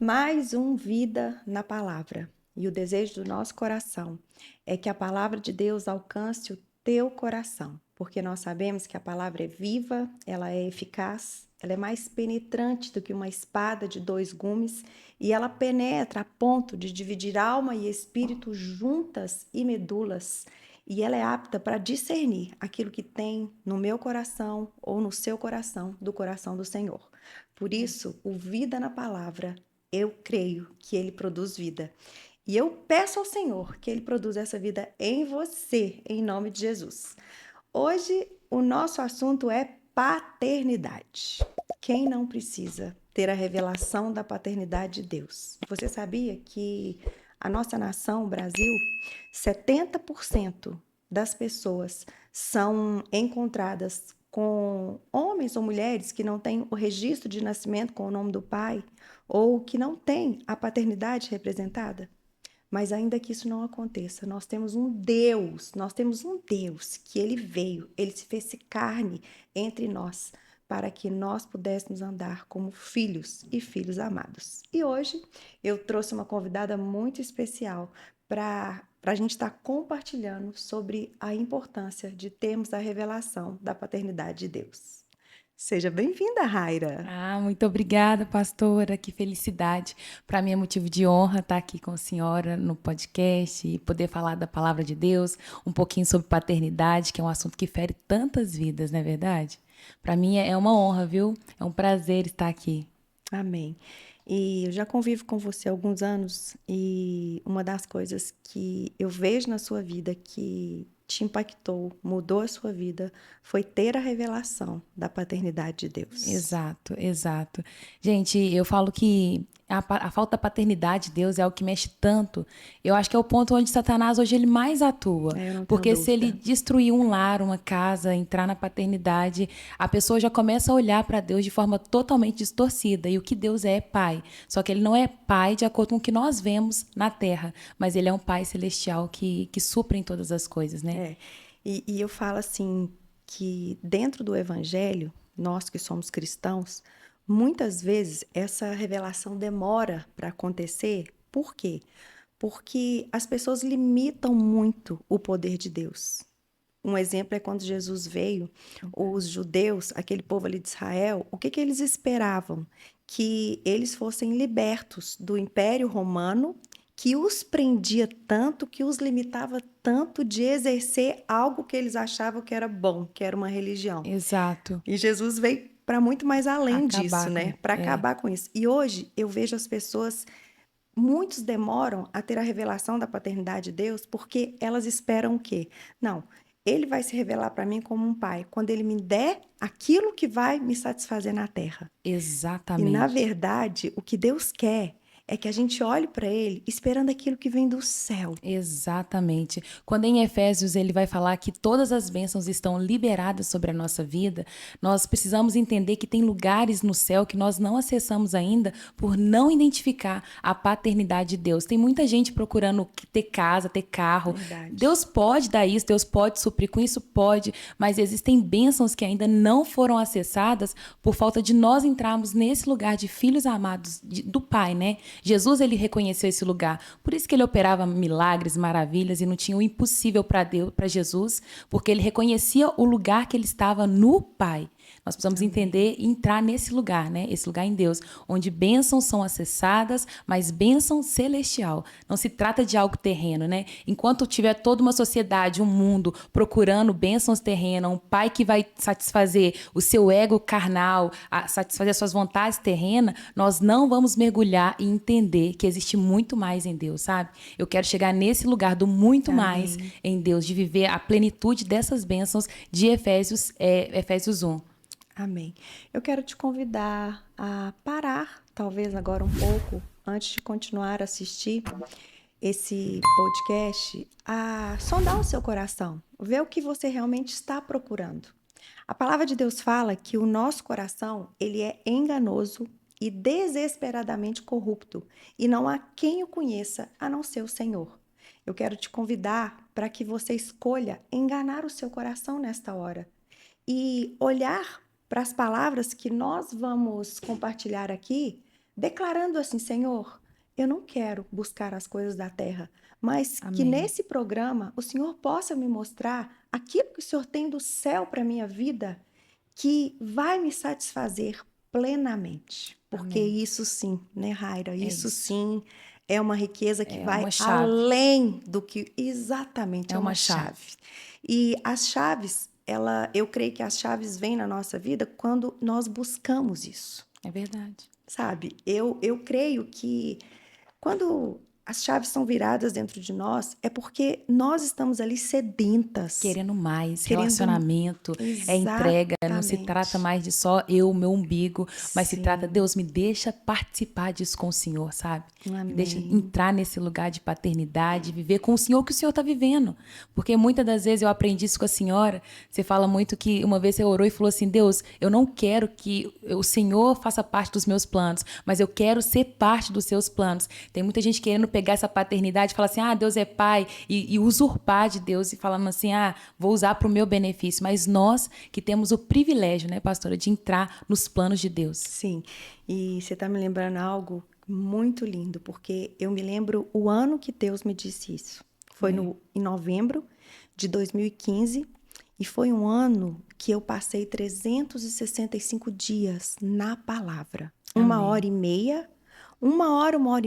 Mais um Vida na Palavra. E o desejo do nosso coração é que a palavra de Deus alcance o teu coração, porque nós sabemos que a palavra é viva, ela é eficaz, ela é mais penetrante do que uma espada de dois gumes e ela penetra a ponto de dividir alma e espírito juntas e medulas. E ela é apta para discernir aquilo que tem no meu coração ou no seu coração, do coração do Senhor. Por isso, o Vida na Palavra, eu creio que ele produz vida. E eu peço ao Senhor que ele produza essa vida em você, em nome de Jesus. Hoje, o nosso assunto é paternidade. Quem não precisa ter a revelação da paternidade de Deus? Você sabia que a nossa nação, o Brasil, 70% das pessoas são encontradas com homens ou mulheres que não têm o registro de nascimento com o nome do pai ou que não têm a paternidade representada? Mas ainda que isso não aconteça, nós temos um Deus que ele veio, ele se fez carne entre nós para que nós pudéssemos andar como filhos e filhos amados. E hoje eu trouxe uma convidada muito especial para a gente estar compartilhando sobre a importância de termos a revelação da paternidade de Deus. Seja bem-vinda, Raira. Muito obrigada, pastora. Que felicidade. Para mim é motivo de honra estar aqui com a senhora no podcast e poder falar da palavra de Deus, um pouquinho sobre paternidade, que é um assunto que fere tantas vidas, não é verdade? Para mim é uma honra, viu? É um prazer estar aqui. Amém. E eu já convivo com você há alguns anos e uma das coisas que eu vejo na sua vida que te impactou, mudou a sua vida, foi ter a revelação da paternidade de Deus. Exato, exato. Gente, eu falo que a falta da paternidade de Deus é algo que mexe tanto. Eu acho que é o ponto onde Satanás hoje ele mais atua. Eu não tenho Porque se ele dúvida. destruir um lar, uma casa, entrar na paternidade, a pessoa já começa a olhar para Deus de forma totalmente distorcida. E o que Deus é pai. Só que ele não é pai de acordo com o que nós vemos na terra, mas ele é um pai celestial que supre em todas as coisas, né? É. E eu falo assim que dentro do evangelho, nós que somos cristãos, muitas vezes essa revelação demora para acontecer. Por quê? Porque as pessoas limitam muito o poder de Deus. Um exemplo é quando Jesus veio, os judeus, aquele povo ali de Israel, o que que eles esperavam? Que eles fossem libertos do Império Romano, que os prendia tanto, que os limitava tanto de exercer algo que eles achavam que era bom, que era uma religião. Exato. E Jesus veio para muito mais além disso, Acabar né? com. Para É. acabar com isso. E hoje eu vejo as pessoas, muitos demoram a ter a revelação da paternidade de Deus porque elas esperam o quê? Não, ele vai se revelar para mim como um pai quando ele me der aquilo que vai me satisfazer na terra. E na Exatamente. verdade, o que Deus quer é que a gente olhe para ele esperando aquilo que vem do céu. Exatamente. Quando em Efésios ele vai falar que todas as bênçãos estão liberadas sobre a nossa vida, nós precisamos entender que tem lugares no céu que nós não acessamos ainda por não identificar a paternidade de Deus. Tem muita gente procurando ter casa, ter carro. Verdade. Deus pode dar isso, Deus pode suprir com isso, pode, mas existem bênçãos que ainda não foram acessadas por falta de nós entrarmos nesse lugar de filhos amados do Pai, né? Jesus ele reconheceu esse lugar, por isso que ele operava milagres, maravilhas e não tinha o impossível para Deus, para Jesus, porque ele reconhecia o lugar que ele estava no Pai. Nós precisamos Amém. entender e entrar nesse lugar, né? Esse lugar em Deus, onde bênçãos são acessadas, mas bênção celestial. Não se trata de algo terreno, né? Enquanto tiver toda uma sociedade, um mundo procurando bênçãos terrenas, um pai que vai satisfazer o seu ego carnal, satisfazer as suas vontades terrenas, nós não vamos mergulhar e entender que existe muito mais em Deus, sabe? Eu quero chegar nesse lugar do muito mais Amém. em Deus, de viver a plenitude dessas bênçãos de Efésios 1. Amém. Eu quero te convidar a parar, talvez agora um pouco, antes de continuar a assistir esse podcast, a sondar o seu coração, ver o que você realmente está procurando. A palavra de Deus fala que o nosso coração, ele é enganoso e desesperadamente corrupto, e não há quem o conheça a não ser o Senhor. Eu quero te convidar para que você escolha enganar o seu coração nesta hora e olhar para as palavras que nós vamos compartilhar aqui declarando assim, Senhor, eu não quero buscar as coisas da terra, mas que Amém. nesse programa o Senhor possa me mostrar aquilo que o Senhor tem do céu para minha vida, que vai me satisfazer plenamente. Porque Amém. isso sim, né, Raira? É Isso isso. sim é uma riqueza que É vai uma chave. além do que exatamente É é uma uma chave. chave. E as chaves, eu creio que as chaves vêm na nossa vida quando nós buscamos isso, É verdade. sabe? Eu creio que quando as chaves são viradas dentro de nós, é porque nós estamos ali sedentas, Querendo mais, querendo relacionamento, é entrega, não se trata exatamente. mais de só eu, meu umbigo, mas se trata, Sim, Deus, me deixa participar disso com o Senhor, sabe? Me deixa amém. entrar nesse lugar de paternidade, viver com o Senhor que o Senhor está vivendo. Porque muitas das vezes eu aprendi isso com a senhora, você fala muito que uma vez você orou e falou assim, Deus, eu não quero que o Senhor faça parte dos meus planos, mas eu quero ser parte dos seus planos. Tem muita gente querendo pegar essa paternidade e falar assim, Deus é pai, e usurpar de Deus e falando assim, vou usar para o meu benefício. Mas nós que temos o privilégio, né, pastora, de entrar nos planos de Deus. Sim, e você está me lembrando algo muito lindo, porque eu me lembro o ano que Deus me disse isso. Foi em novembro de 2015, e foi um ano que eu passei 365 dias na palavra. Amém. Uma hora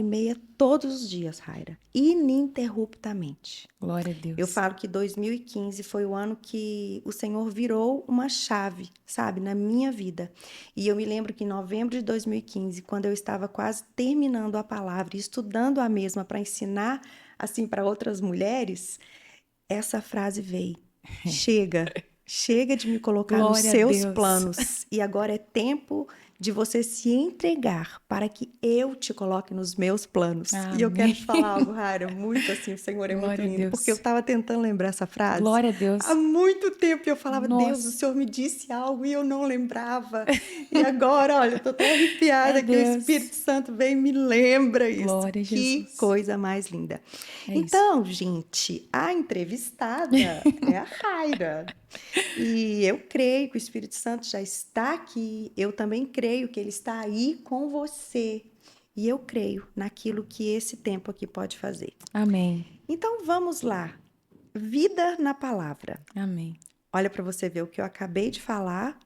e meia todos os dias, Raira, ininterruptamente. Glória a Eu Deus. falo que 2015 foi o ano que o Senhor virou uma chave, sabe, na minha vida. E eu me lembro que em novembro de 2015, quando eu estava quase terminando a palavra e estudando a mesma para ensinar assim para outras mulheres, essa frase veio: Chega, chega de me colocar nos Glória a seus Deus. planos e agora é tempo de você se entregar para que eu te coloque nos meus planos. E eu quero Amém. te falar algo, Rara, muito assim, o Senhor é muito Glória a lindo, porque eu Deus. estava tentando lembrar essa frase Glória a há Deus. muito tempo e eu falava, Deus, o Nossa. Senhor me disse algo e eu não lembrava. E agora, olha, eu tô até arrepiada É que o Deus. Espírito Santo vem e me lembra isso. Glória a Que Jesus. coisa mais linda. É isso. Então, gente, a entrevistada é a Raira. E eu creio que o Espírito Santo já está aqui. Eu também creio que ele está aí com você. E eu creio naquilo que esse tempo aqui pode fazer. Amém. Então vamos lá. Vida na palavra. Amém. Olha para você ver o que eu acabei de falar,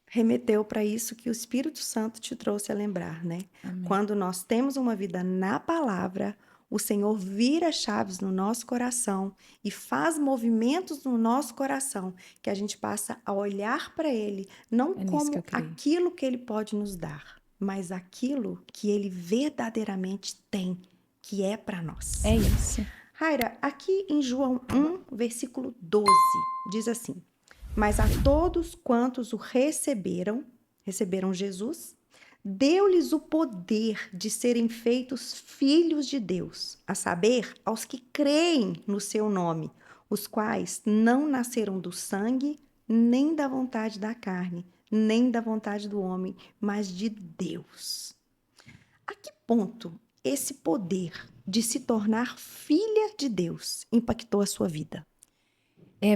remeteu para isso que o Espírito Santo te trouxe a lembrar, né? Amém. Quando nós temos uma vida na palavra, o Senhor vira chaves no nosso coração e faz movimentos no nosso coração que a gente passa a olhar para Ele não É nisso que eu como creio. aquilo que Ele pode nos dar, mas aquilo que Ele verdadeiramente tem, que é para nós. É isso. Raira, aqui em João 1, versículo 12, diz assim: Mas a todos quantos o receberam Jesus, deu-lhes o poder de serem feitos filhos de Deus, a saber, aos que creem no seu nome, os quais não nasceram do sangue, nem da vontade da carne, nem da vontade do homem, mas de Deus. A que ponto esse poder de se tornar filha de Deus impactou a sua vida?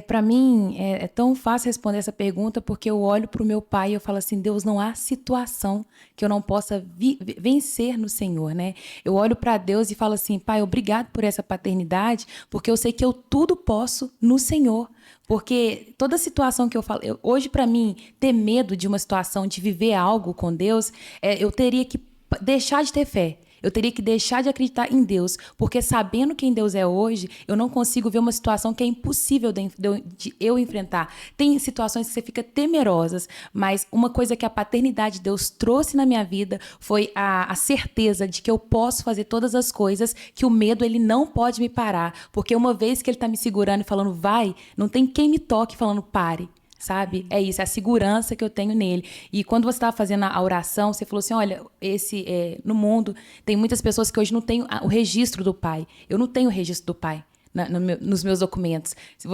Para mim, é tão fácil responder essa pergunta porque eu olho para o meu pai e eu falo assim, Deus, não há situação que eu não possa vencer no Senhor, né? Eu olho para Deus e falo assim, pai, obrigado por essa paternidade, porque eu sei que eu tudo posso no Senhor. Porque toda situação que eu falo, hoje para mim, ter medo de uma situação, de viver algo com Deus, eu teria que deixar de ter fé. Eu teria que deixar de acreditar em Deus, porque sabendo quem Deus é hoje, eu não consigo ver uma situação que é impossível de eu enfrentar. Tem situações que você fica temerosas, mas uma coisa que a paternidade de Deus trouxe na minha vida foi a certeza de que eu posso fazer todas as coisas, que o medo ele não pode me parar, porque uma vez que ele está me segurando e falando vai, não tem quem me toque falando pare. Sabe? É isso, é a segurança que eu tenho nele. E quando você estava fazendo a oração, você falou assim, olha, no mundo tem muitas pessoas que hoje não têm o registro do pai. Eu não tenho o registro do pai. nos meus documentos. Se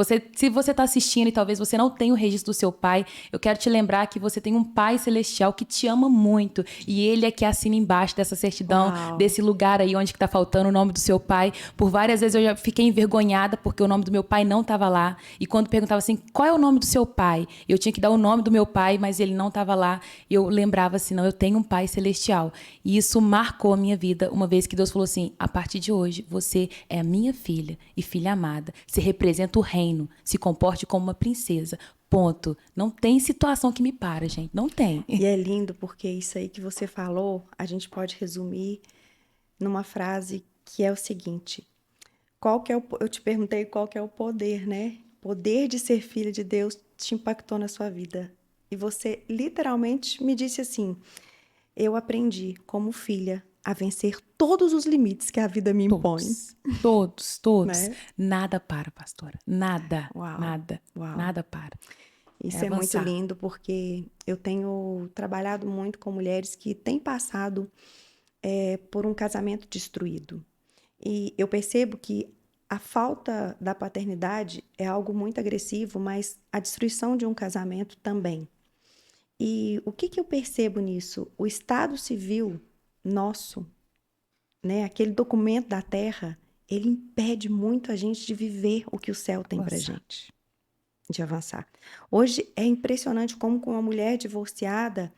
você está assistindo e talvez você não tenha o registro do seu pai, eu quero te lembrar que você tem um Pai Celestial que te ama muito. E Ele é que assina embaixo dessa certidão, Uau. desse lugar aí onde está faltando o nome do seu pai. Por várias vezes eu já fiquei envergonhada porque o nome do meu pai não estava lá. E quando perguntava assim, qual é o nome do seu pai? Eu tinha que dar o nome do meu pai, mas ele não estava lá. E eu lembrava assim, não, eu tenho um Pai Celestial. E isso marcou a minha vida, uma vez que Deus falou assim, a partir de hoje, você é a minha filha e filha amada. Você representa o reino, se comporte como uma princesa. Ponto. Não tem situação que me para, gente. Não tem. E é lindo porque isso aí que você falou, a gente pode resumir numa frase que é o seguinte: eu te perguntei qual que é o poder, né? O poder de ser filha de Deus te impactou na sua vida. E você literalmente me disse assim: eu aprendi como filha a vencer todos os limites que a vida me impõe. Todos. Né? Nada para, pastora. Nada. Uau. Nada para. Isso é muito lindo porque eu tenho trabalhado muito com mulheres que têm passado por um casamento destruído. E eu percebo que a falta da paternidade é algo muito agressivo, mas a destruição de um casamento também. E o que eu percebo nisso? O Estado Civil nosso, né, aquele documento da terra, ele impede muito a gente de viver o que o céu tem pra gente, de avançar. Hoje é impressionante como com uma mulher divorciada,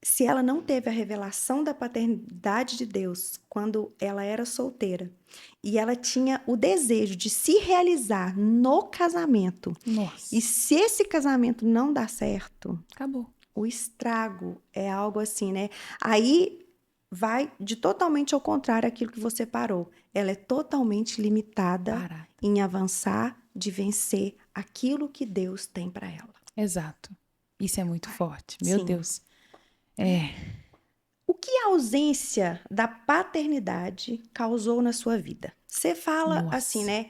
se ela não teve a revelação da paternidade de Deus quando ela era solteira e ela tinha o desejo de se realizar no casamento, Nossa. e se esse casamento não dá certo, acabou. O estrago é algo assim, né? Aí vai de totalmente ao contrário aquilo que você parou. Ela é totalmente limitada em avançar, de vencer aquilo que Deus tem para ela. Exato. Isso é muito forte. Meu Deus. O que a ausência da paternidade causou na sua vida? Você fala assim, né?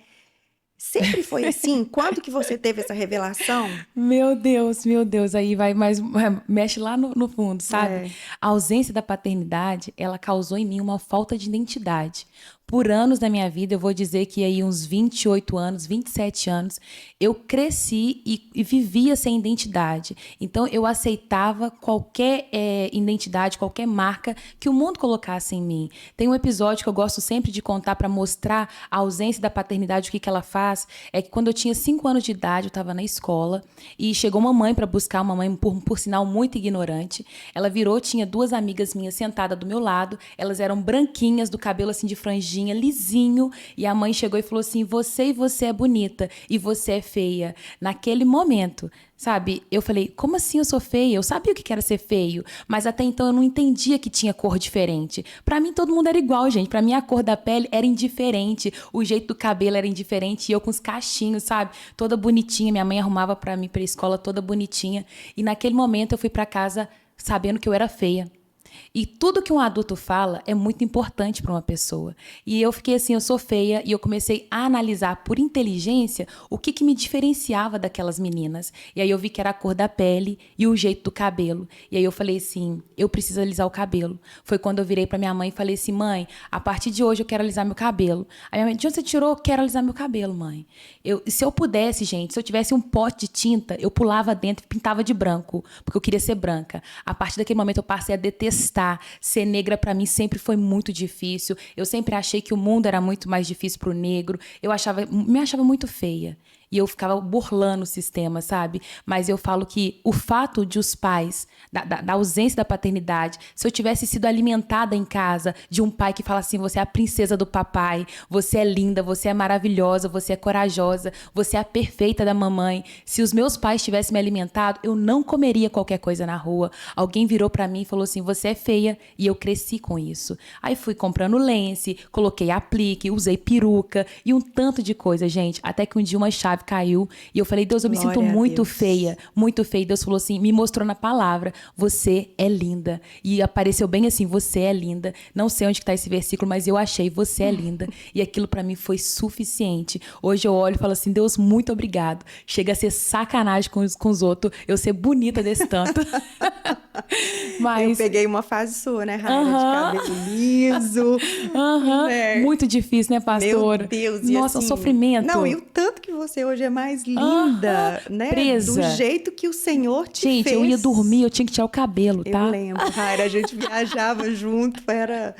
Sempre foi assim? Quando que você teve essa revelação? Meu Deus. Aí vai mais, mexe lá no fundo, sabe? A ausência da paternidade, ela causou em mim uma falta de identidade. Por anos da minha vida, eu vou dizer que aí uns 28 anos, 27 anos, eu cresci e vivia sem identidade. Então, eu aceitava qualquer identidade, qualquer marca que o mundo colocasse em mim. Tem um episódio que eu gosto sempre de contar para mostrar a ausência da paternidade, o que ela faz. É que quando eu tinha 5 anos de idade, eu estava na escola e chegou uma mãe para buscar, uma mãe, por sinal, muito ignorante. Ela virou, tinha 2 amigas minhas sentadas do meu lado, elas eram branquinhas, do cabelo assim de franjinha, lisinho, e a mãe chegou e falou assim, você é bonita e você é feia. Naquele momento, sabe, eu falei, como assim eu sou feia? Eu sabia o que era ser feio, mas até então eu não entendia que tinha cor diferente. Pra mim todo mundo era igual, gente. Pra mim a cor da pele era indiferente, o jeito do cabelo era indiferente, e eu com os cachinhos, sabe, toda bonitinha, minha mãe arrumava pra mim pra escola toda bonitinha, e naquele momento eu fui pra casa sabendo que eu era feia. E tudo que um adulto fala é muito importante para uma pessoa. E eu fiquei assim, eu sou feia, e eu comecei a analisar por inteligência o que me diferenciava daquelas meninas. E aí eu vi que era a cor da pele e o jeito do cabelo. E aí eu falei assim, eu preciso alisar o cabelo. Foi quando eu virei para minha mãe e falei assim, mãe, a partir de hoje eu quero alisar meu cabelo. Aí minha mãe, de onde você tirou? Eu quero alisar meu cabelo, mãe. Se eu pudesse, gente, se eu tivesse um pote de tinta, eu pulava dentro e pintava de branco, porque eu queria ser branca. A partir daquele momento eu passei a detestar. Ser negra para mim sempre foi muito difícil. Eu sempre achei que o mundo era muito mais difícil pro negro. Me achava muito feia. E eu ficava burlando o sistema, sabe? Mas eu falo que o fato de os pais, da ausência da paternidade, se eu tivesse sido alimentada em casa de um pai que fala assim, você é a princesa do papai, você é linda, você é maravilhosa, você é corajosa, você é a perfeita da mamãe. Se os meus pais tivessem me alimentado, eu não comeria qualquer coisa na rua. Alguém virou pra mim e falou assim, você é feia, e eu cresci com isso. Aí fui comprando lenço, coloquei aplique, usei peruca e um tanto de coisa, gente. Até que um dia uma chave caiu e eu falei, Deus, eu me sinto muito feia, muito feia. Deus falou assim, me mostrou na palavra, você é linda. E apareceu bem assim, você é linda. Não sei onde está esse versículo, mas eu achei, você é linda. E aquilo para mim foi suficiente. Hoje eu olho e falo assim, Deus, muito obrigado. Chega a ser sacanagem com os outros, eu ser bonita desse tanto. Eu Mas, peguei uma fase sua, né, Raira? De aham, cabelo liso, aham, né? muito difícil, né, Meu pastora? Deus, e Nossa, um assim. Não, e sofrimento. o tanto que você hoje é mais Aham, linda, né? Do presa. jeito que o Senhor te Gente, eu ia dormir, fez. eu tinha que tirar o cabelo, Eu tá? lembro, Raira, a gente viajava junto, era.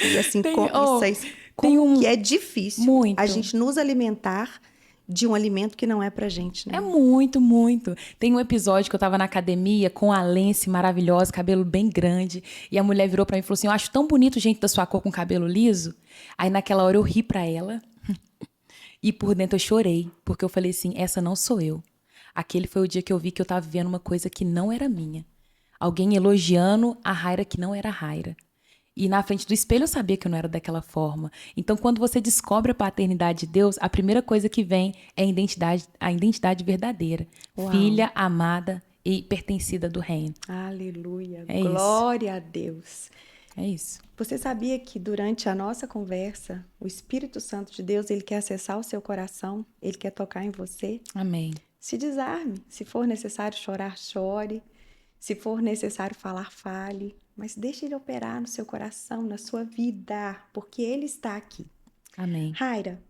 E assim, Tem, isso oh, aí, tem como que um é difícil a muito. gente nos alimentar de um alimento que não é pra gente, É né? muito, muito. Tem um episódio que eu tava na academia com a Lence maravilhosa, cabelo bem grande, e a mulher virou pra mim e falou assim: "Eu acho tão bonito gente da sua cor com cabelo liso". Aí naquela hora eu ri pra ela e por dentro eu chorei, porque eu falei assim: "Essa não sou eu". Aquele foi o dia que eu vi que eu tava vivendo uma coisa que não era minha. Alguém elogiando a Raira que não era a Raira. E na frente do espelho eu sabia que eu não era daquela forma. Então, quando você descobre a paternidade de Deus, a primeira coisa que vem é a identidade verdadeira. Uau! Filha amada e pertencida do reino. Aleluia! É isso. Glória a Deus! É isso. Você sabia que durante a nossa conversa, o Espírito Santo de Deus, ele quer acessar o seu coração, ele quer tocar em você? Amém. Se desarme. Se for necessário chorar, chore. Se for necessário falar, fale. Mas deixe ele operar no seu coração, na sua vida, porque ele está aqui. Amém. Raira,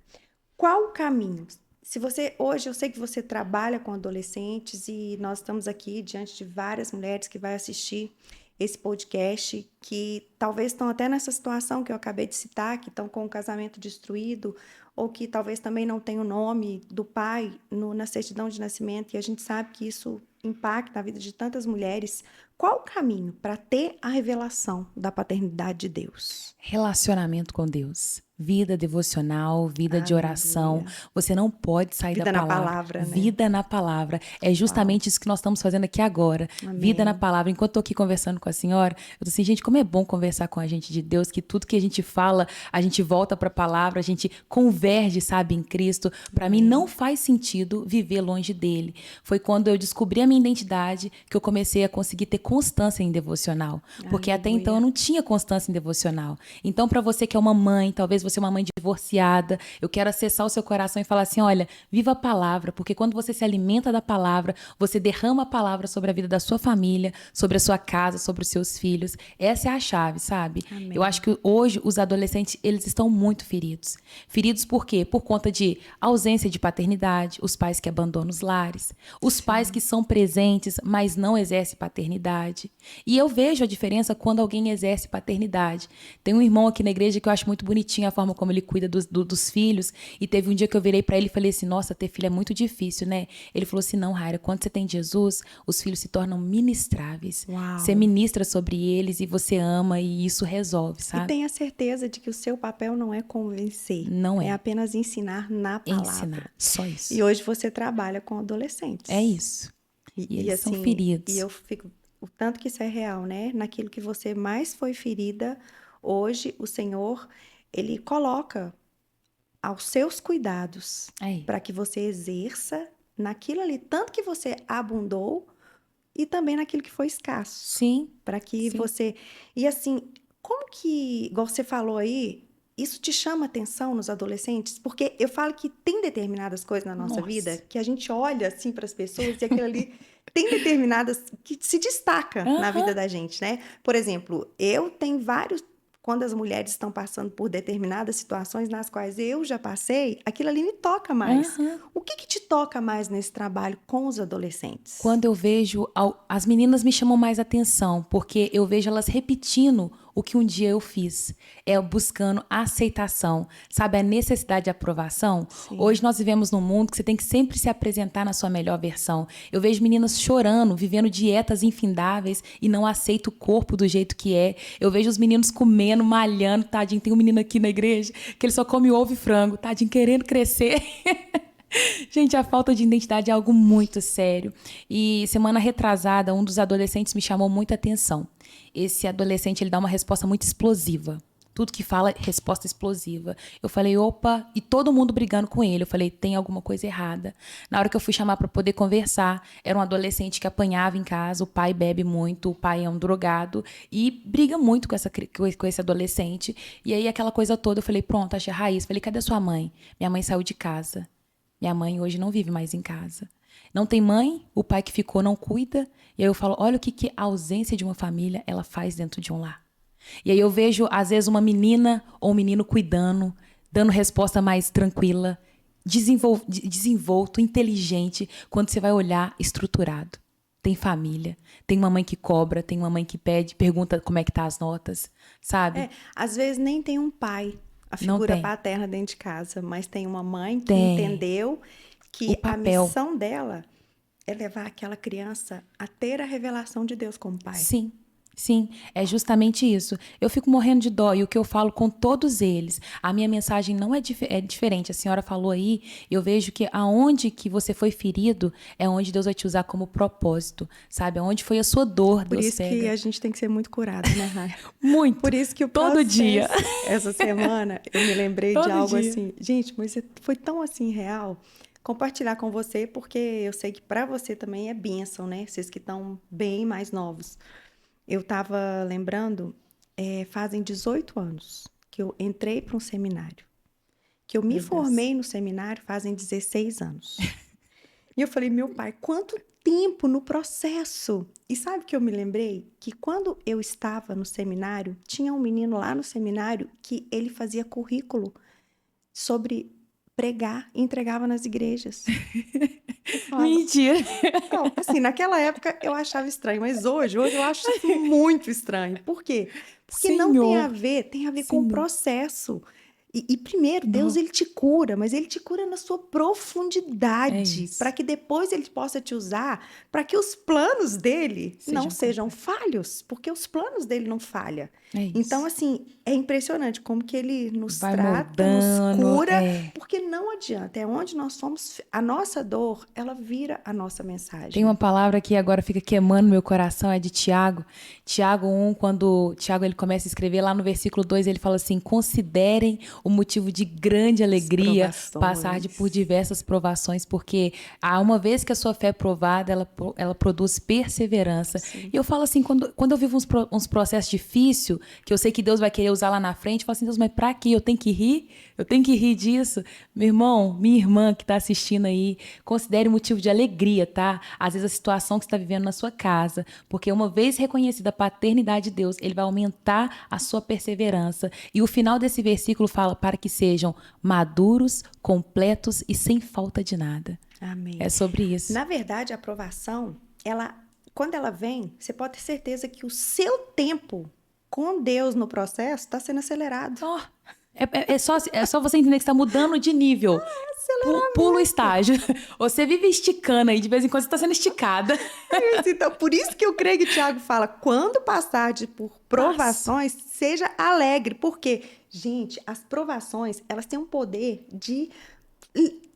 qual o caminho? Se você hoje eu sei que você trabalha com adolescentes e nós estamos aqui diante de várias mulheres que vai assistir esse podcast que talvez estão até nessa situação que eu acabei de citar, que estão com o casamento destruído ou que talvez também não tenham o nome do pai na certidão de nascimento e a gente sabe que isso impacta a vida de tantas mulheres. Qual o caminho para ter a revelação da paternidade de Deus? Relacionamento com Deus. Vida devocional, vida de oração. Aleluia. Você não pode sair da Vida na palavra. palavra, né? Vida na palavra. É Uau. justamente isso que nós estamos fazendo aqui agora. Vida na Amém. palavra. Enquanto eu tô aqui conversando com a senhora, eu tô assim, gente, como é bom conversar com a gente de Deus, que tudo que a gente fala, a gente volta para a palavra, a gente converge, sabe, em Cristo. Para mim não faz sentido viver longe dele. Foi quando eu descobri a minha identidade que eu comecei a conseguir ter constância em devocional, porque até então eu Aleluia. não tinha constância em devocional. Então, para você que é uma mãe, talvez você é uma mãe divorciada, eu quero acessar o seu coração e falar assim, olha, viva a palavra, porque quando você se alimenta da palavra, você derrama a palavra sobre a vida da sua família, sobre a sua casa, sobre os seus filhos. Essa é a chave, sabe? Amém. Eu acho que hoje os adolescentes, eles estão muito feridos. Feridos por quê? Por conta de ausência de paternidade, os pais que abandonam os lares, os pais que são presentes, mas não exercem paternidade. E eu vejo a diferença quando alguém exerce paternidade. Tem um irmão aqui na igreja que eu acho muito bonitinho a forma como ele cuida dos filhos. E teve um dia que eu virei pra ele e falei assim, nossa, ter filho é muito difícil, né? Ele falou assim, não, Raira, quando você tem Jesus, os filhos se tornam ministráveis. Uau. Você ministra sobre eles e você ama e isso resolve, E sabe? tenha certeza de que o seu papel não é convencer, Não é é. apenas ensinar na palavra. Ensinar, só isso. E hoje você trabalha com adolescentes. É isso. E eles são assim, feridos. e eu fico, o tanto que isso é real, né? Naquilo que você mais foi ferida, hoje o Senhor, ele coloca aos seus cuidados Aí. para que você exerça naquilo ali, tanto que você abundou e também naquilo que foi escasso. Sim. Para que Sim. você. E assim, como que, igual você falou aí, isso te chama atenção nos adolescentes? Porque eu falo que tem determinadas coisas na nossa Nossa. vida que a gente olha assim para as pessoas e aquilo ali tem determinadas que se destaca na Aham. vida da gente, né? Por exemplo, eu tenho vários. Quando as mulheres estão passando por determinadas situações nas quais eu já passei, aquilo ali me toca mais. Aham. O que te toca mais nesse trabalho com os adolescentes? Quando eu vejo. As meninas me chamam mais atenção, porque eu vejo elas repetindo o que um dia eu fiz. É buscando aceitação, sabe? A necessidade de aprovação. Sim. Hoje nós vivemos num mundo que você tem que sempre se apresentar na sua melhor versão. Eu vejo meninas chorando, vivendo dietas infindáveis e não aceita o corpo do jeito que é. Eu vejo os meninos comendo, malhando, tadinho. Tem um menino aqui na igreja que ele só come ovo e frango, tadinho, querendo crescer. Gente, a falta de identidade é algo muito sério. E semana retrasada, um dos adolescentes me chamou muita atenção. Esse adolescente, ele dá uma resposta muito explosiva. Tudo que fala, resposta explosiva. Eu falei, opa, e todo mundo brigando com ele. Eu falei, tem alguma coisa errada. Na hora que eu fui chamar para poder conversar, era um adolescente que apanhava em casa, o pai bebe muito, o pai é um drogado e briga muito com esse adolescente. E aí aquela coisa toda, eu falei, pronto, achei a raiz. Falei, cadê sua mãe? Minha mãe saiu de casa. Minha mãe hoje não vive mais em casa. Não tem mãe, o pai que ficou não cuida. E aí eu falo, olha o que a ausência de uma família ela faz dentro de um lar. E aí eu vejo, às vezes, uma menina ou um menino cuidando, dando resposta mais tranquila, desenvolto, inteligente, quando você vai olhar, estruturado. Tem família, tem uma mãe que cobra, tem uma mãe que pede, pergunta como é que tá as notas, sabe? Às vezes nem tem um pai, a Não figura tem. paterna dentro de casa, mas tem uma mãe que Tem. entendeu O que a papel. missão dela é levar aquela criança a ter a revelação de Deus como pai. Sim, sim, é justamente isso. Eu fico morrendo de dó e o que eu falo com todos eles, a minha mensagem não é, é diferente. A senhora falou aí, eu vejo que aonde que você foi ferido é onde Deus vai te usar como propósito, sabe? Aonde foi a sua dor, Por Deus isso que pega. a gente tem que ser muito curado, né, Raia? Muito. Por isso que o Todo processo, dia. essa semana, eu me lembrei de Todo algo dia. assim. Gente, mas foi tão assim real. Compartilhar com você, porque eu sei que para você também é bênção, né? Vocês que estão bem mais novos. Eu estava lembrando, fazem 18 anos que eu entrei para um seminário. Que eu me Meu Deus. formei no seminário fazem 16 anos. E eu falei, meu pai, quanto tempo no processo! E sabe que eu me lembrei? Que quando eu estava no seminário, tinha um menino lá no seminário que ele fazia currículo sobre pregar e entregava nas igrejas. Eu falava, Mentira. não, assim, naquela época eu achava estranho, mas hoje eu acho isso muito estranho. Por quê? Porque não tem a Senhor. ver, tem a ver com o Senhor. processo. E primeiro, Deus, Não. ele te cura, mas ele te cura na sua É profundidade, para isso. que depois ele possa te usar, para que os planos dele não Sejam sejam completos. falhos, porque os planos dele não falham. É Então, isso. assim, é impressionante como que ele nos Vai trata, nos moldando. cura, É. porque não adianta, é onde nós somos, a nossa dor, ela vira a nossa Tem mensagem. uma palavra que agora fica queimando meu coração, é de Tiago. Tiago 1, quando Tiago ele começa a escrever, lá no versículo 2, ele fala assim: considerem o motivo de grande As alegria passar por provações. diversas provações, porque uma vez que a sua fé é provada, ela produz perseverança. Sim. E eu falo assim, quando eu vivo uns processos difíceis, que eu sei que Deus vai querer usar lá na frente, eu falo assim, Deus, mas pra quê? Eu tenho que rir? Eu tenho que rir disso? Meu irmão, minha irmã que tá assistindo aí, considere motivo de alegria, tá? Às vezes a situação que você está vivendo na sua casa, porque uma vez reconhecida a paternidade de Deus, ele vai aumentar a sua perseverança. E o final desse versículo fala para que sejam maduros, completos e sem falta de nada. Amém. É sobre isso. Na verdade, a aprovação, quando ela vem, você pode ter certeza que o seu tempo com Deus no processo está sendo acelerado. Ó, é só você entender que está mudando de nível. Pula o estágio. Você vive esticando aí, de vez em quando você está sendo esticada. Então, por isso que eu creio que o Tiago fala, quando passar por Passa. provações, seja alegre. Porque, gente, as provações, elas têm um poder de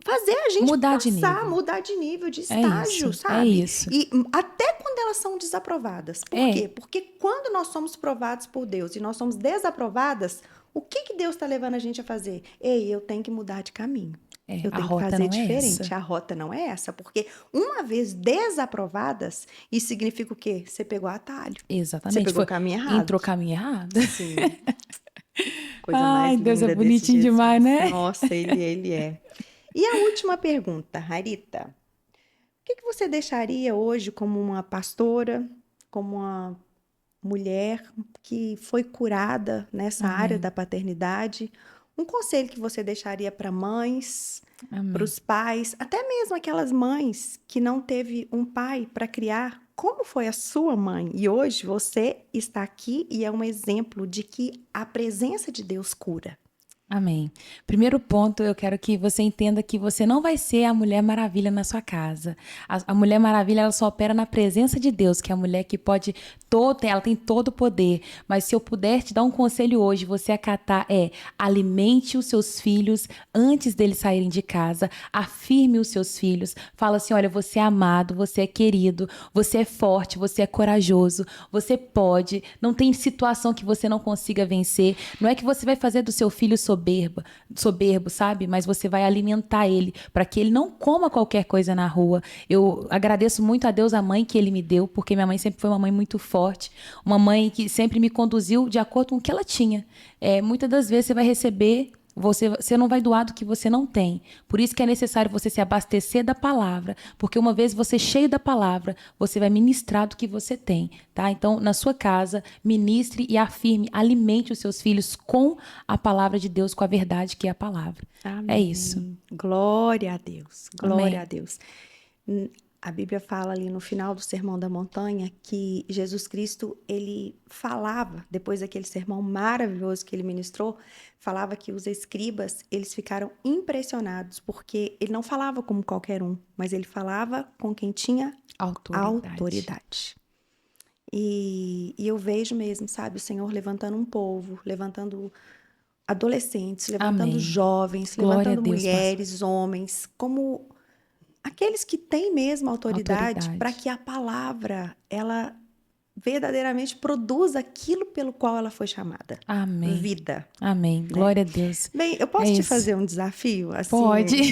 fazer a gente Mudar de passar, nível. mudar de nível, de É estágio, isso, é sabe? isso. E até quando elas são desaprovadas. Por quê? É, Porque quando nós somos provados por Deus e nós somos desaprovadas, o que Deus está levando a gente a fazer? Ei, eu tenho que mudar de caminho. Eu a tenho que rota fazer não é diferente. essa. A rota não é essa, porque uma vez desaprovadas, isso significa o quê? Você pegou atalho. Você Exatamente. pegou o caminho errado. Entrou caminho errado. Sim. Coisa Ai, mais Deus é linda desse bonitinho demais, Jesus. né? Nossa, ele é. E a última pergunta, Rarita. O que você deixaria hoje como uma pastora, como uma mulher que foi curada nessa área Amém. da paternidade? Um conselho que você deixaria para mães, para Amém. os pais, até mesmo aquelas mães que não teve um pai para criar? Como foi a sua mãe? E hoje você está aqui e é um exemplo de que a presença de Deus cura. Amém. Primeiro ponto, eu quero que você entenda que você não vai ser a Mulher Maravilha na sua casa. A Mulher Maravilha, ela só opera na presença de Deus, que é a mulher que pode ela tem todo o poder. Mas se eu puder te dar um conselho hoje, você acatar alimente os seus filhos antes deles saírem de casa, afirme os seus filhos, fala assim, olha, você é amado, você é querido, você é forte, você é corajoso, você pode, não tem situação que você não consiga vencer. Não é que você vai fazer do seu filho soberbo, sabe? Mas você vai alimentar ele para que ele não coma qualquer coisa na rua. Eu agradeço muito a Deus a mãe que ele me deu, porque minha mãe sempre foi uma mãe muito forte, uma mãe que sempre me conduziu de acordo com o que ela tinha. Muitas das vezes você vai receber Você não vai doar do que você não tem. Por isso que é necessário você se abastecer da palavra, porque uma vez você cheio da palavra, você vai ministrar do que você tem, tá? Então, na sua casa, ministre e afirme, alimente os seus filhos com a palavra de Deus, com a verdade que é a palavra. É isso. Glória a Deus, glória Amém. a Deus. A Bíblia fala ali no final do Sermão da Montanha que Jesus Cristo, ele falava, depois daquele sermão maravilhoso que ele ministrou, falava que os escribas, eles ficaram impressionados, porque ele não falava como qualquer um, mas ele falava com quem tinha autoridade. E eu vejo mesmo, sabe, o Senhor levantando um povo, levantando adolescentes, levantando Amém. jovens, Glória a levantando Deus, mulheres, homens, como aqueles que têm mesmo autoridade para que a palavra, ela verdadeiramente produza aquilo pelo qual ela foi chamada. Amém. Vida. Amém. Glória a Deus. Bem, eu posso te fazer um desafio? Assim, Pode.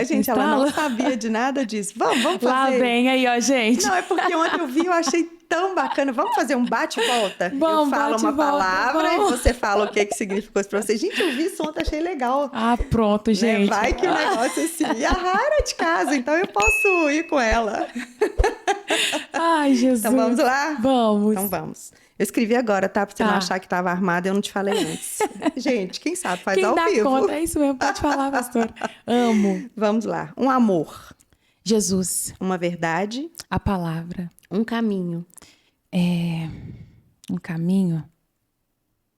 Gente, ela não sabia de nada disso. Vamos fazer. Lá vem aí, ó, gente. Não, é porque ontem eu vi, eu achei tão bacana. Vamos fazer um bate-volta? Eu falo uma palavra e você fala o que significou isso pra você. Gente, eu vi isso ontem, achei legal. Ah, pronto, gente. Vai que o negócio assim. E a Rara é de casa, então eu posso ir com ela. Ai, Jesus. Então vamos lá? Vamos. Então vamos. Eu escrevi agora, tá? Pra você não achar que estava armada, eu não te falei antes. Gente, quem sabe faz ao vivo. Quem dá conta, é isso mesmo. Pode falar, pastor. Amo. Vamos lá. Um amor. Jesus. Uma verdade. A palavra. Um caminho. Um caminho.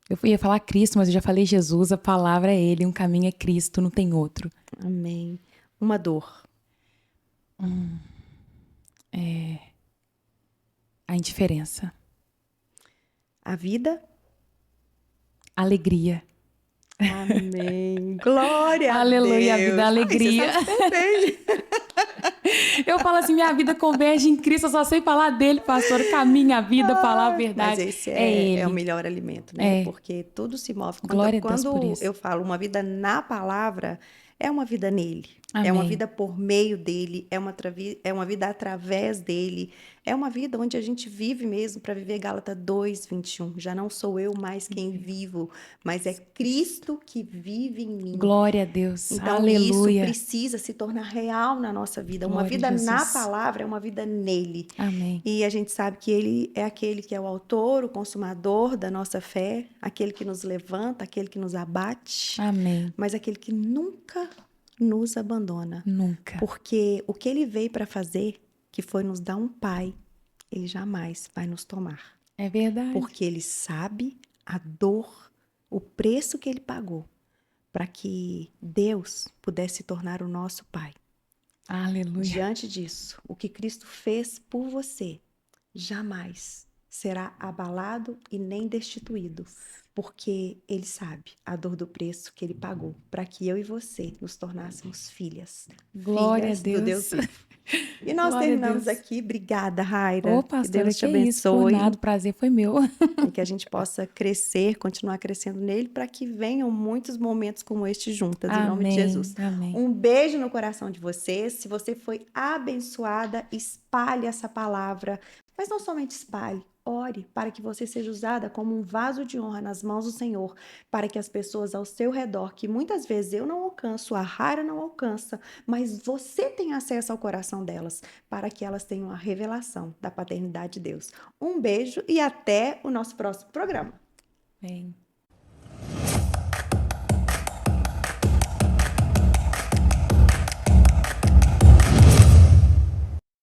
Eu ia falar Cristo, mas eu já falei Jesus. A palavra é Ele. Um caminho é Cristo, não tem outro. Amém. Uma dor. A indiferença. A vida. Alegria. Amém. Glória a Deus. Aleluia, a vida, alegria. Ai, você sabe bem. Eu falo assim, minha vida converge em Cristo, eu só sei falar dele, pastor. Caminho, a vida, palavra, a verdade. Mas esse Ele. é o melhor alimento, né? Porque tudo se move. Quando eu falo uma vida na palavra, é uma vida nele. Amém. É uma vida por meio dele, é uma vida através dele, é uma vida onde a gente vive mesmo para viver. Gálatas 2:21. Já não sou eu mais quem vivo, mas é Cristo que vive em mim. Glória a Deus. Então Aleluia. isso precisa se tornar real na nossa vida. Glória uma vida a Jesus. na palavra é uma vida nele. Amém. E a gente sabe que ele é aquele que é o autor, o consumador da nossa fé, aquele que nos levanta, aquele que nos abate. Amém. Mas aquele que nunca nos abandona. Nunca. Porque o que ele veio para fazer, que foi nos dar um pai, ele jamais vai nos tomar. É verdade. Porque ele sabe a dor, o preço que ele pagou para que Deus pudesse se tornar o nosso pai. Aleluia. Diante disso, o que Cristo fez por você jamais será abalado e nem destituído, porque ele sabe a dor do preço que ele pagou para que eu e você nos tornássemos filhas. Glória filhas a Deus. do Deus vivo. E nós Glória terminamos a Deus. aqui. Obrigada, Raira. Ô, pastora, que Deus te que abençoe. isso, por nada, o prazer foi meu. E que a gente possa crescer, continuar crescendo nele, para que venham muitos momentos como este juntas, em nome de Jesus. Amém. Um beijo no coração de vocês. Se você foi abençoada, espalhe essa palavra. Mas não somente espalhe, ore para que você seja usada como um vaso de honra nas mãos do Senhor, para que as pessoas ao seu redor, que muitas vezes eu não alcanço, a Rara não alcança, mas você tem acesso ao coração delas, para que elas tenham a revelação da paternidade de Deus. Um beijo e até o nosso próximo programa. Amém.